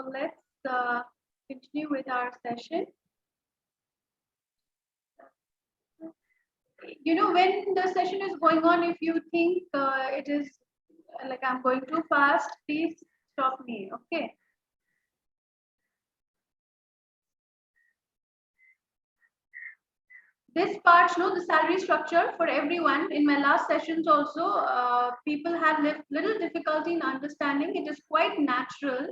So let's continue with our session. You know, when the session is going on, if you think it is like I'm going too fast, please stop me, okay? This part, the salary structure for everyone. In my last sessions also, people had little difficulty in understanding. It is quite natural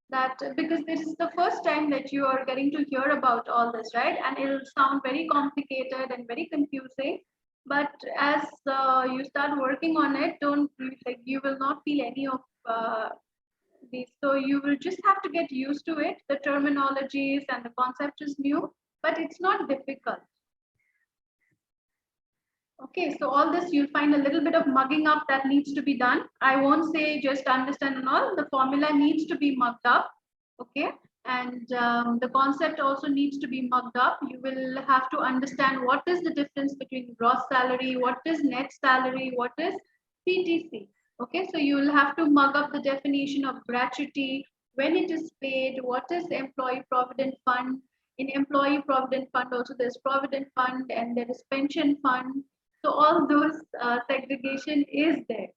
that because this is the first time that you are getting to hear about all this, right? And it'll sound very complicated and very confusing. But as you start working on it, don't like you will not feel any of these. So you will just have to get used to it. The terminologies and the concept is new, but it's not difficult. Okay, so all this you'll find a little bit of mugging up that needs to be done. I won't say just understand and all. The formula needs to be mugged up. Okay, and the concept also needs to be mugged up. You will have to understand what is the difference between gross salary, what is net salary, what is CTC. Okay, so you will have to mug up the definition of gratuity, when it is paid, what is employee provident fund. In employee provident fund also there's provident fund and there is pension fund. So all those segregation is there.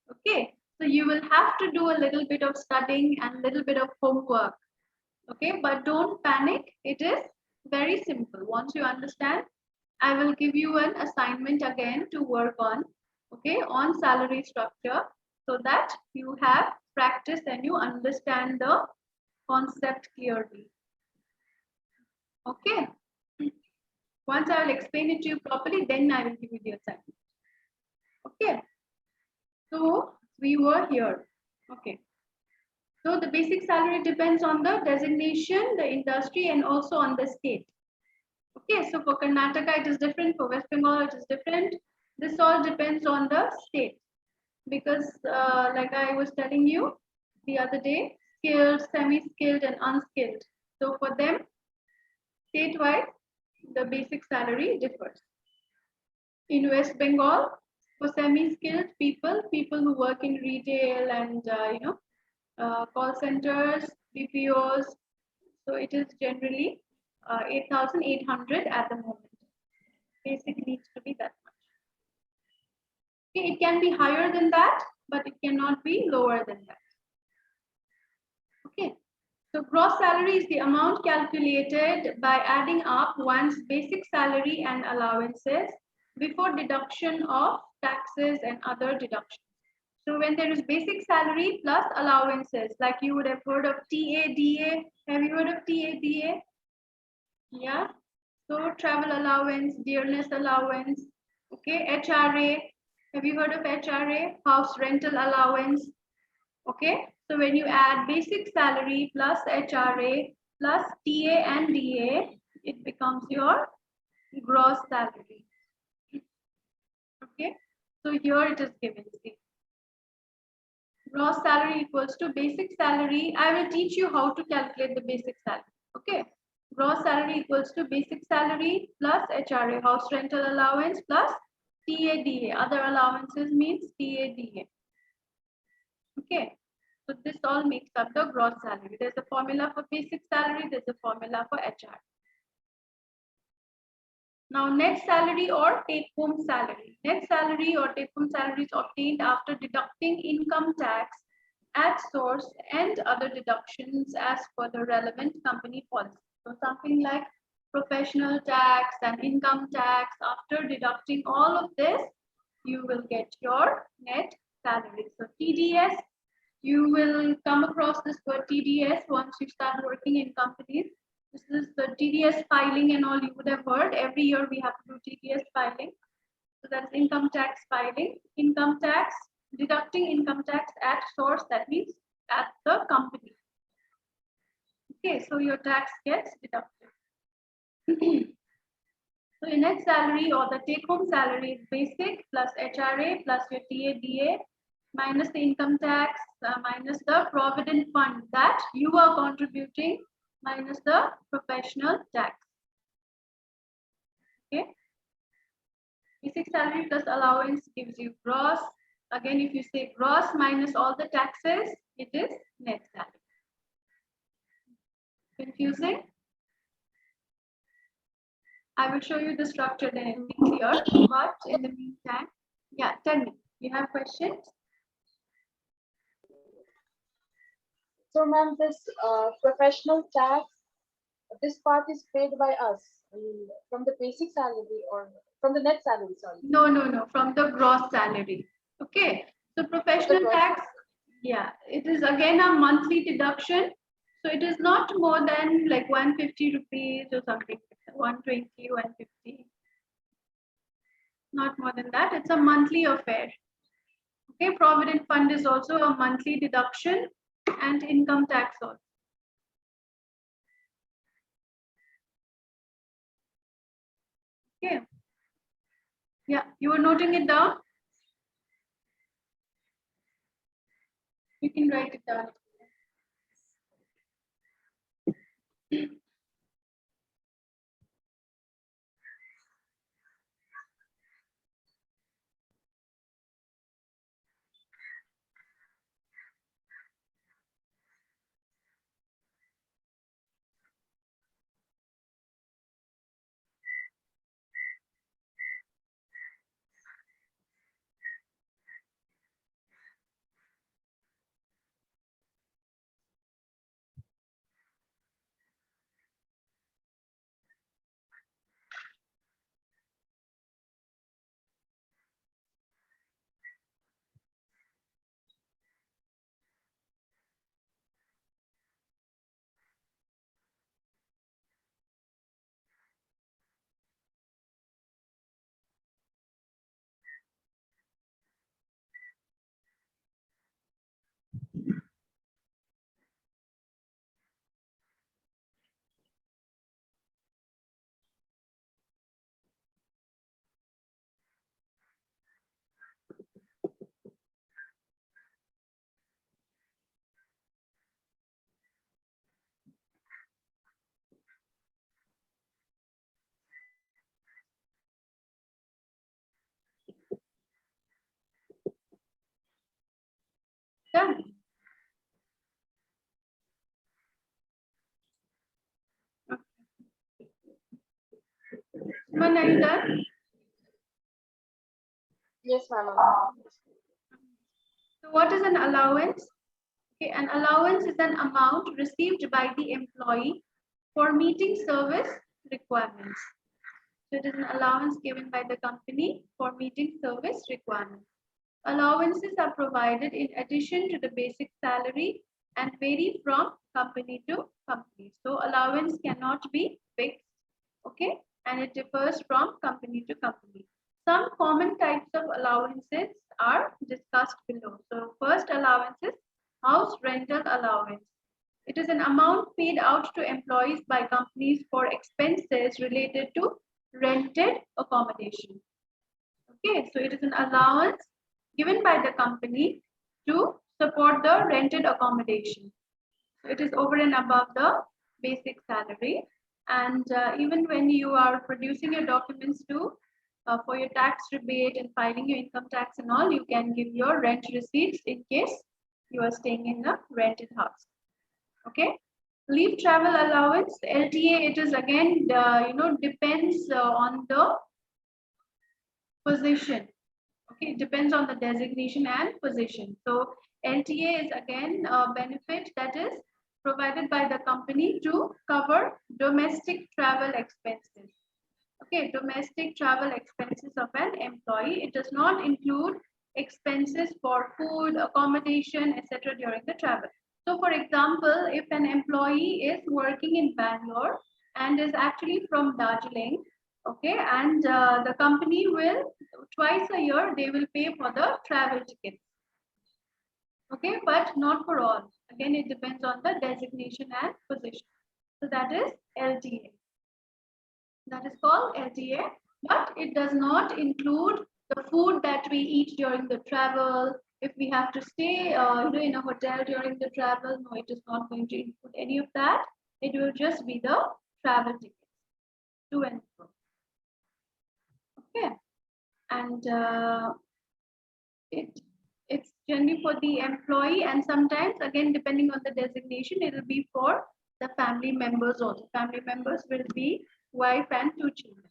Okay, so you will have to do a little bit of studying and a little bit of homework. Okay, but don't panic. It is very simple. Once you understand, I will give you an assignment again to work on. Okay, on salary structure, so that you have practice and you understand the concept clearly. Okay. Once I will explain it to you properly, then I will give you the assignment. Okay. So we were here. Okay. So the basic salary depends on the designation, the industry, and also on the state. Okay. So for Karnataka, it is different. For West Bengal, it is different. This all depends on the state. Because like I was telling you the other day, skilled, semi-skilled, and unskilled. So for them, statewide, the basic salary differs. In West Bengal, for semi-skilled people, people who work in retail and call centers, BPOs, so it is generally 8,800 at the moment. Basic needs to be that much. Okay, it can be higher than that, but it cannot be lower than that. Okay. So gross salary is the amount calculated by adding up one's basic salary and allowances before deduction of taxes and other deductions. So when there is basic salary plus allowances, like you would have heard of TADA. Have you heard of TADA? Yeah. So travel allowance, dearness allowance. Okay. HRA. Have you heard of HRA? House rental allowance. Okay. So when you add basic salary plus HRA plus TA and DA, it becomes your gross salary. Okay. So here it is given. See. Gross salary equals to basic salary. I will teach you how to calculate the basic salary. Okay. Gross salary equals to basic salary plus HRA, house rental allowance plus TADA. Other allowances means TADA. Okay. So this all makes up the gross salary. There's a formula for basic salary. There's a formula for HR. Now net salary or take home salary. Net salary or take home salary is obtained after deducting income tax at source and other deductions as per the relevant company policy. So something like professional tax and income tax. After deducting all of this, you will get your net salary. So TDS, you will come across this word TDS once you start working in companies. This is the TDS filing and all you would have heard. Every year we have to do TDS filing. So that's income tax filing. Income tax, deducting income tax at source, that means at the company. Okay, so your tax gets deducted. So your net salary or the take-home salary is basic plus HRA plus your TADA minus the income tax minus the provident fund that you are contributing minus the professional tax. Okay. Basic salary plus allowance gives you gross. Again, if you say gross minus all the taxes, it is net salary. Confusing? I will show you the structure, then it will be clear. But in the meantime, yeah, tell me, you have questions? So, ma'am, this professional tax, this part is paid by us, I mean, from the basic salary or from the net salary, sorry. No, from the gross salary. Okay, so professional tax, yeah, it is again a monthly deduction. So it is not more than like 150 rupees or something, 120, 150. Not more than that. It's a monthly affair. Okay, Provident Fund is also a monthly deduction and income tax also. Okay. Yeah, you are noting it down? You can write it down. Done. Suman, are you done? Yes, ma'am. So what is an allowance? Okay, an allowance is an amount received by the employee for meeting service requirements. So it is an allowance given by the company for meeting service requirements. Allowances are provided in addition to the basic salary and vary from company to company. So allowance cannot be fixed, okay? And it differs from company to company. Some common types of allowances are discussed below. So first allowance is house rental allowance. It is an amount paid out to employees by companies for expenses related to rented accommodation. Okay, so it is an allowance given by the company to support the rented accommodation. So it is over and above the basic salary. And even when you are producing your documents to for your tax rebate and filing your income tax and all, you can give your rent receipts in case you are staying in a rented house. Okay. Leave travel allowance, LTA, it is again, depends on the position. Okay, it depends on the designation and position. So LTA is again a benefit that is provided by the company to cover domestic travel expenses. Okay, domestic travel expenses of an employee. It does not include expenses for food, accommodation, etc. during the travel. So for example, if an employee is working in Bangalore and is actually from Darjeeling, okay, and the company will twice a year they will pay for the travel tickets, okay, but not for all. Again, it depends on the designation and position. So that is LTA. That is called LTA, but it does not include the food that we eat during the travel. If we have to stay in a hotel during the travel, no, it is not going to include any of that. It will just be the travel tickets to and fro. Okay, and it's generally for the employee, and sometimes again depending on the designation, it will be for the family members also. Family members will be wife and 2 children.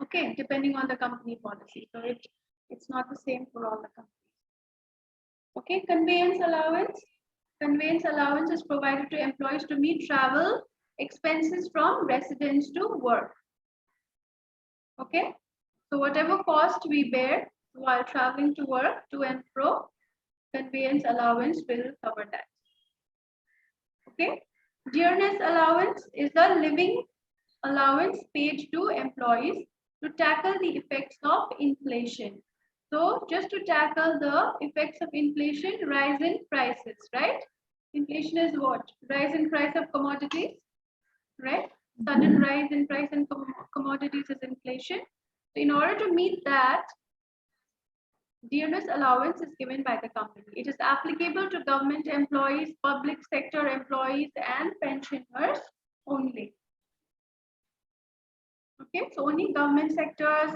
Okay, depending on the company policy. So it's not the same for all the companies. Okay, conveyance allowance. Conveyance allowance is provided to employees to meet travel expenses from residence to work. Okay, so whatever cost we bear while traveling to work, to and fro, conveyance allowance will cover that. Okay, dearness allowance is the living allowance paid to employees to tackle the effects of inflation. So just to tackle the effects of inflation, rise in prices, right? Inflation is what? Rise in price of commodities, right? Sudden rise in price in commodities is inflation. So in order to meet that, dearness allowance is given by the company. It is applicable to government employees, public sector employees, and pensioners only. Okay, so only government sectors,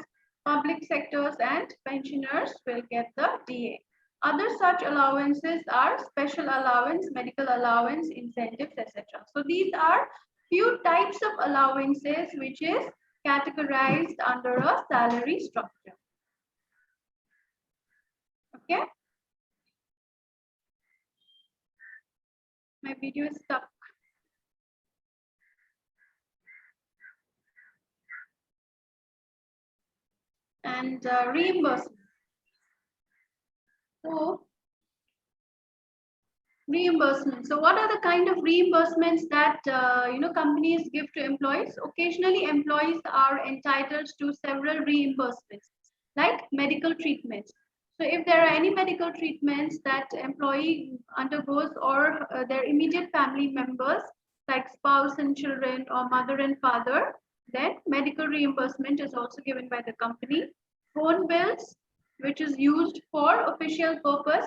public sectors, and pensioners will get the DA. Other such allowances are special allowance, medical allowance, incentives, etc. So these are few types of allowances which is categorized under a salary structure. Okay. My video is stuck. And reimbursement. So reimbursement. So what are the kind of reimbursements that companies give to employees? Occasionally, employees are entitled to several reimbursements, like medical treatments. So if there are any medical treatments that employee undergoes or their immediate family members, like spouse and children or mother and father, then medical reimbursement is also given by the company. Phone bills, which is used for official purpose.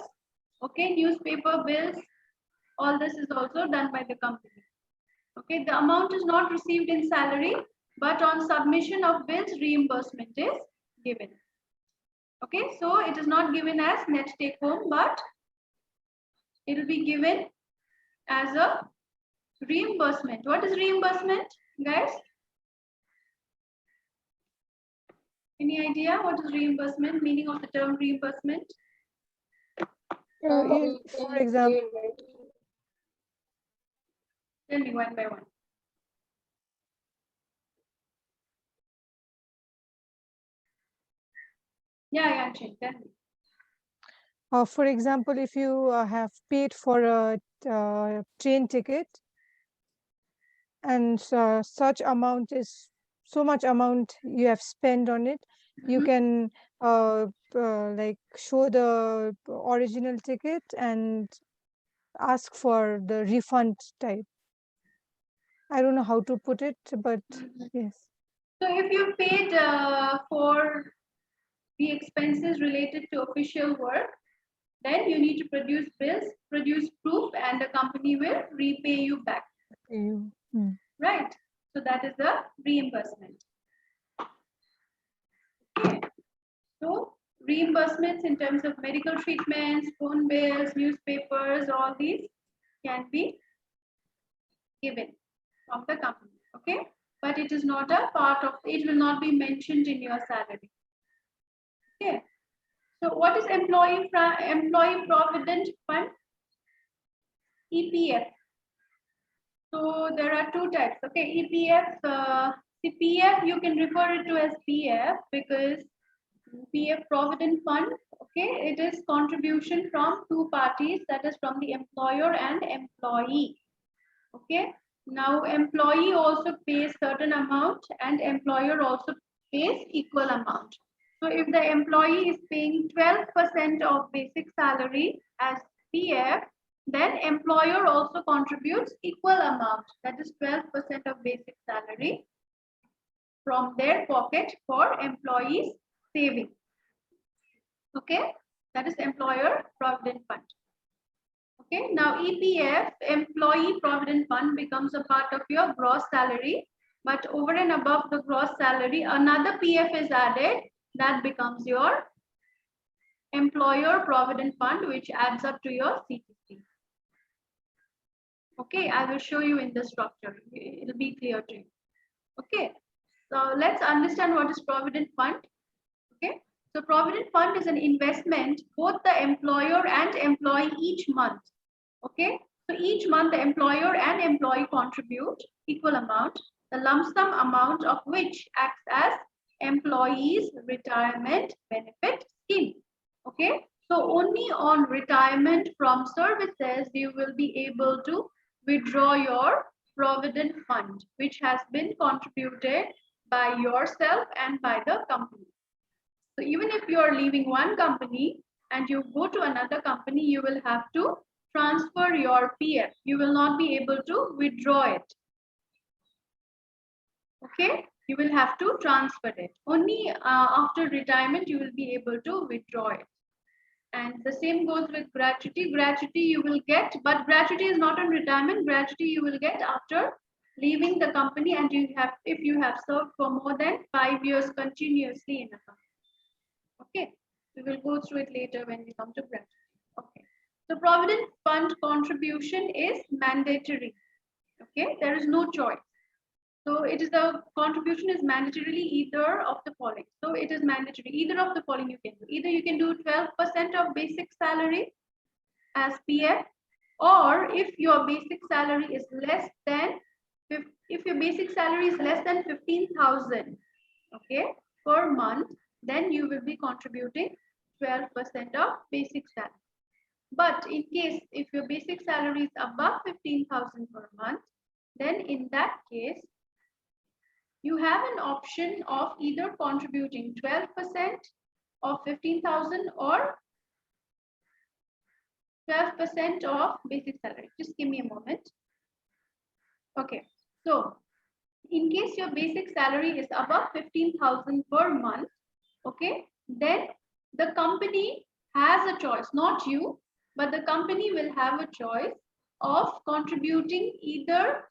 Okay, newspaper bills, all this is also done by the company. Okay, the amount is not received in salary, but on submission of bills, reimbursement is given. Okay, so it is not given as net take home, but it will be given as a reimbursement. What is reimbursement, guys? Any idea what is reimbursement? Meaning of the term reimbursement? For example, Tell me one by one. Yeah, tell me. for example, if you have paid for a train ticket and such amount is so much amount you have spent on it, you can like show the original ticket and ask for the refund type. I don't know how to put it, but yes. So if you paid for the expenses related to official work, then you need to produce bills, produce proof, and the company will repay you back. Right? So that is the reimbursement. Okay. So reimbursements in terms of medical treatments, phone bills, newspapers, all these can be given from the company. Okay, but it is not a part of, it will not be mentioned in your salary. Okay, so what is employee provident fund? EPF. So there are two types. Okay, EPF, PF you can refer it to as PF because PF provident fund. Okay, it is contribution from two parties, that is from the employer and employee. Okay, now employee also pays certain amount and employer also pays equal amount. So if the employee is paying 12% of basic salary as PF, then employer also contributes equal amount, that is 12% of basic salary from their pocket for employees saving. Okay, that is employer provident fund. Okay, now EPF, employee provident fund, becomes a part of your gross salary, but over and above the gross salary, another PF is added, that becomes your employer provident fund, which adds up to your CTC. Okay, I will show you in the structure. It'll be clear to you. Okay, so let's understand what is Provident Fund. Okay, so Provident Fund is an investment both the employer and employee each month. Okay, so each month the employer and employee contribute equal amount, the lump sum amount of which acts as employees retirement benefit scheme. Okay, so only on retirement from services you will be able to withdraw your Provident Fund, which has been contributed by yourself and by the company. So even if you are leaving one company and you go to another company, you will have to transfer your PF. You will not be able to withdraw it. Okay, you will have to transfer it. Only after retirement, you will be able to withdraw it. And the same goes with gratuity. Gratuity you will get, but gratuity is not on retirement. Gratuity you will get after leaving the company, and you have, if you have served for more than 5 years continuously in a company. Okay, we will go through it later when we come to gratuity. Okay, so Provident Fund contribution is mandatory. Okay, there is no choice. So it is the contribution is mandatorily either of the following. So it is mandatory. Either of the following you can do. Either you can do 12% of basic salary as PF, or if your basic salary is less than, if your basic salary is less than 15,000, okay, per month, then you will be contributing 12% of basic salary. But in case if your basic salary is above 15,000 per month, then in that case, you have an option of either contributing 12% of 15,000 or 12% of basic salary. Just give me a moment. Okay, so in case your basic salary is above 15,000 per month, okay, then the company has a choice, not you, but the company will have a choice of contributing either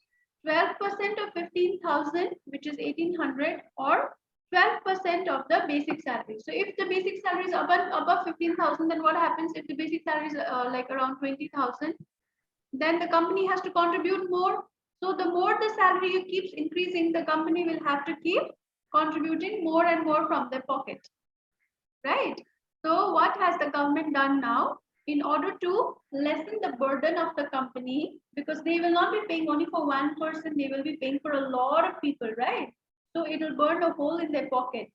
12% of 15,000, which is 1,800, or 12% of the basic salary. So if the basic salary is above 15,000, then what happens if the basic salary is like around 20,000? Then the company has to contribute more. So the more the salary keeps increasing, the company will have to keep contributing more and more from their pocket, right? So what has the government done now? In order to lessen the burden of the company, because they will not be paying only for one person, they will be paying for a lot of people, right? So it will burn a hole in their pocket.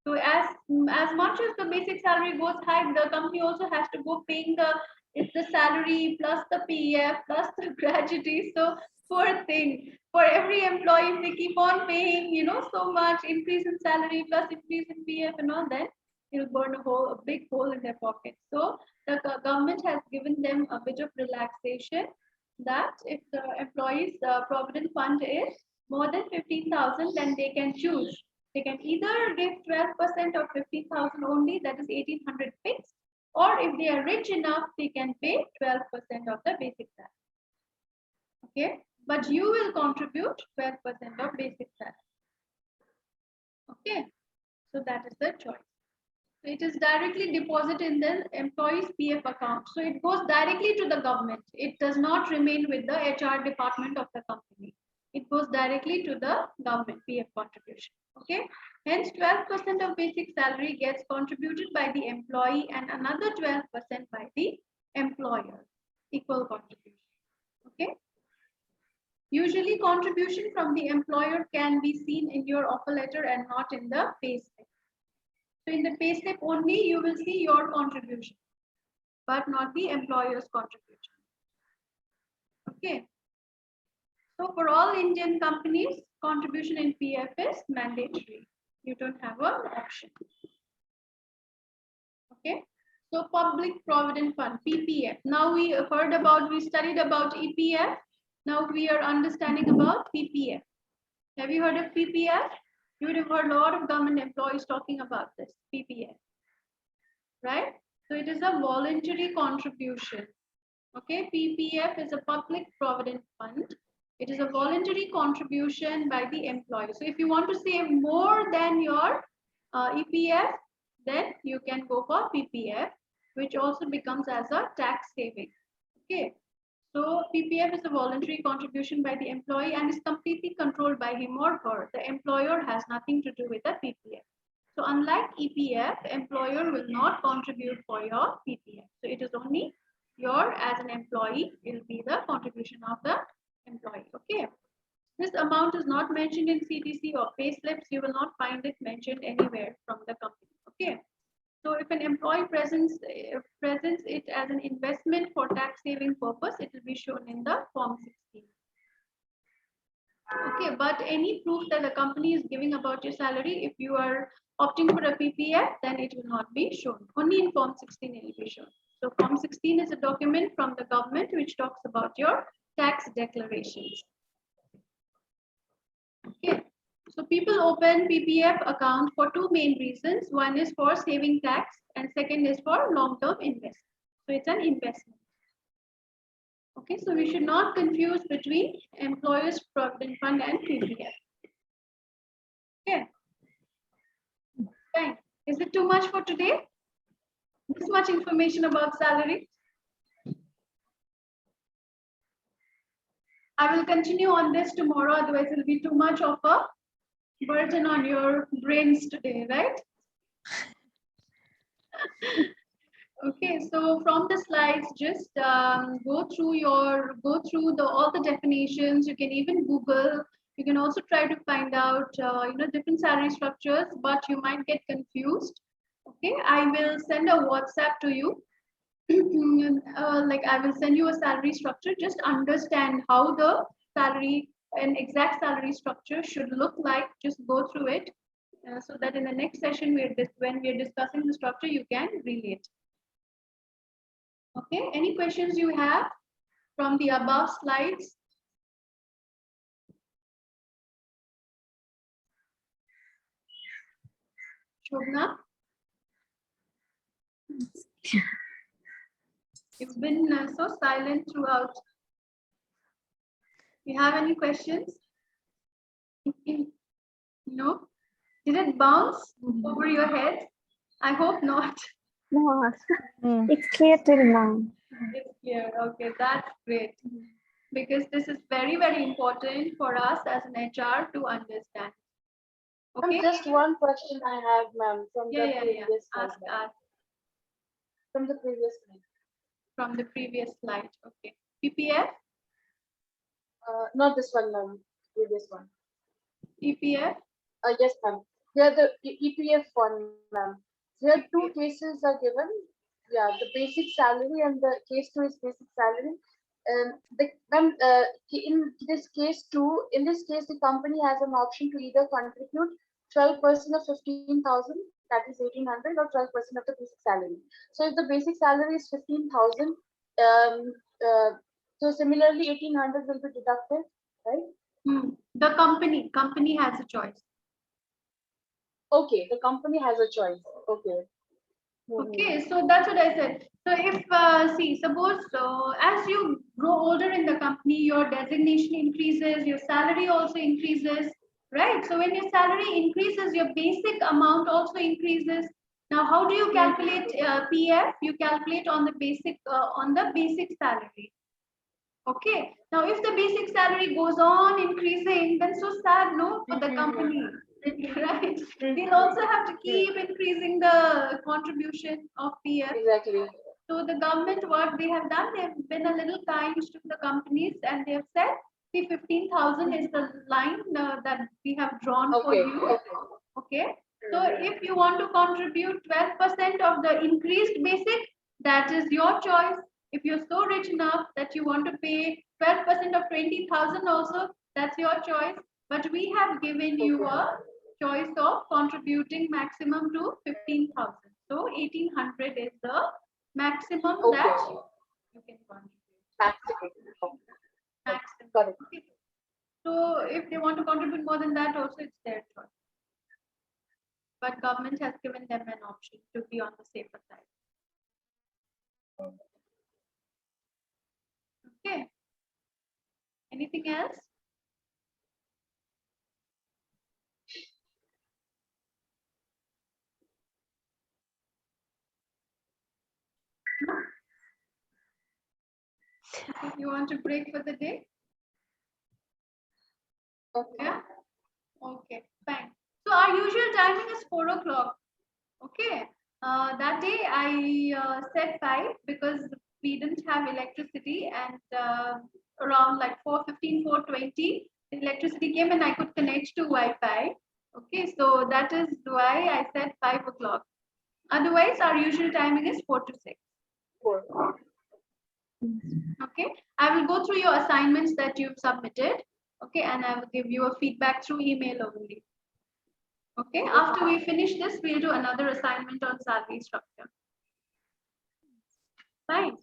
So as much as the basic salary goes high, the company also has to go paying the salary plus the PF plus the gratuity. So poor thing. For every employee, if they keep on paying, so much increase in salary plus increase in PF and all, then it will burn a big hole in their pocket. So the government has given them a bit of relaxation that if the employees' provident fund is more than 15,000, then they can choose. They can either give 12% of 15,000 only, that is 1,800 fixed, or if they are rich enough, they can pay 12% of the basic salary. Okay, but you will contribute 12% of basic salary. Okay, so that is the choice. So it is directly deposited in the employee's PF account. So it goes directly to the government. It does not remain with the HR department of the company. It goes directly to the government PF contribution. Okay. Hence, 12% of basic salary gets contributed by the employee and another 12% by the employer. Equal contribution. Okay. Usually, contribution from the employer can be seen in your offer letter and not in the pay slip. So in the pay slip only, you will see your contribution, but not the employer's contribution. Okay. So for all Indian companies, contribution in PF is mandatory. You don't have an option. Okay. So public provident fund, PPF. Now we studied about EPF. Now we are understanding about PPF. Have you heard of PPF? You would have heard a lot of government employees talking about this, PPF, right? So it is a voluntary contribution. Okay, PPF is a public provident fund. It is a voluntary contribution by the employee. So if you want to save more than your EPF, then you can go for PPF, which also becomes as a tax saving. Okay, So PPF is a voluntary contribution by the employee and is completely controlled by him or her. The employer has nothing to do with the PPF. So unlike EPF, employer will not contribute for your PPF. So it is only your, as an employee, will be the contribution of the employee. Okay. This amount is not mentioned in CTC or pay slips. You will not find it mentioned anywhere from the company. Okay. So if an employee presents it as an investment for tax saving purpose, it will be shown in the Form 16. Okay, but any proof that the company is giving about your salary, if you are opting for a PPF, then it will not be shown. Only in Form 16 it will be shown. So Form 16 is a document from the government which talks about your tax declarations. Okay. So people open PPF account for two main reasons. One is for saving tax and second is for long-term investment. So it's an investment. Okay, so we should not confuse between employers' provident fund and PPF. Okay. Fine. Is it too much for today? This much information about salary? I will continue on this tomorrow, otherwise it will be too much of a burden on your brains today, right? Okay, so from the slides, just go through all the definitions. You can even Google. You can also try to find out different salary structures, but you might get confused. Okay, I will send a WhatsApp to you. Like I will send you a salary structure. Just understand how the salary and exact salary structure should look like. Just go through it so that in the next session when we are discussing the structure, you can relate. Okay, any questions you have from the above slides? Shobna? You've been so silent throughout. You have any questions? No? Did it bounce over your head? I hope not. No, Mm. it's clear till now. It's clear. Okay, that's great. Because this is very, very important for us as an HR to understand. Okay? Just one question I have, ma'am, from the Yeah. previous slide. Ask ma'am. From the previous slide. from the previous slide. Okay. PPF? Not this one, ma'am. Previous one. EPF? Yes, ma'am. Here the EPF one, ma'am. Here two cases are given. Yeah, the basic salary and the case two is basic salary. In this case, the company has an option to either contribute 12% of 15,000, that is 1,800, or 12% of the basic salary. So if the basic salary is 15,000, so similarly 1,800 will be deducted, right? The company has a choice. Okay, the company has a choice. Okay. Okay, so that's what I said. So if, suppose as you grow older in the company, your designation increases, your salary also increases, right? So when your salary increases, your basic amount also increases. Now, how do you calculate PF? You calculate on the basic salary. Okay. Now, if the basic salary goes on increasing, then so sad, no, for the company. Right? They'll also have to keep increasing the contribution of PF. Exactly. So the government, what they have done, they've been a little kind to the companies and they have said, see, 15,000 is the line that we have drawn for Okay. you. Okay. So if you want to contribute 12% of the increased basic, that is your choice. If you're so rich enough that you want to pay 12% of 20,000 also, that's your choice. But we have given you a choice of contributing maximum to 15,000. So 1,800 is the maximum Okay. that you can contribute. Maximum. Maximum. Got it. Okay. So if they want to contribute more than that, also it's their choice. But government has given them an option to be on the safer side. Okay. Anything else? Okay, you want to break for the day? Okay. Yeah. Okay, fine. So our usual timing is 4 o'clock. Okay. That day I said 5 because we didn't have electricity, and around like 4:15, 4:20, the electricity came and I could connect to Wi-Fi. Okay, so that is why I said 5 o'clock. Otherwise, our usual timing is 4 to 6. 4. Okay, I will go through your assignments that you've submitted. Okay, and I will give you a feedback through email only. Okay, after we finish this, we'll do another assignment on salary structure. Fine.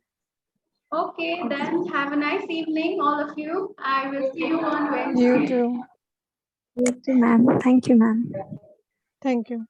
Okay, then have a nice evening, all of you. I will see you on Wednesday. You too. You too, ma'am. Thank you, ma'am. Thank you.